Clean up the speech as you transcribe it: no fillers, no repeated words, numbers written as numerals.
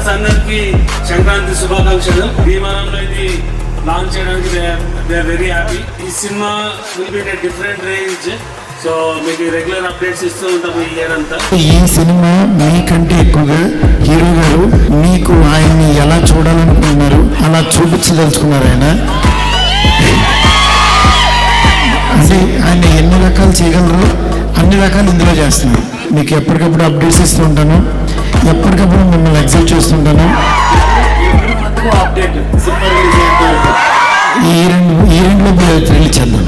Viewers అందరికి సంక్రాంతి శుభాకాంక్షలు. విమానంలో ఇది లాంచ్ చేయడానికి దే ఆర్ వెరీ హ్యాపీ. ఈ cinema will be in different range. So మీకు రెగ్యులర్ అప్డేట్స్ ఇస్తూ ఉంటాము ఈ ఇయర్ అంతా. ఈ సినిమా మీకంటే ఎక్కువగా హీరో గారు మీకు ఆయన్ని ఎలా చూడాలనుకుంటున్నారు అలా చూపించదలుచుకున్నారు. ఆయన అంటే ఆయన ఎన్ని రకాలు చేయగలరు అన్ని రకాలు ఇందులో చేస్తున్నారు. మీకు ఎప్పటికప్పుడు అప్డేట్స్ ఇస్తూ ఉంటాను, ఎప్పటికప్పుడు మిమ్మల్ని ఎగ్జైట్ చేస్తుంటాను. అప్డేట్ ఈ రెండులో రిలీజ్ చేద్దాం.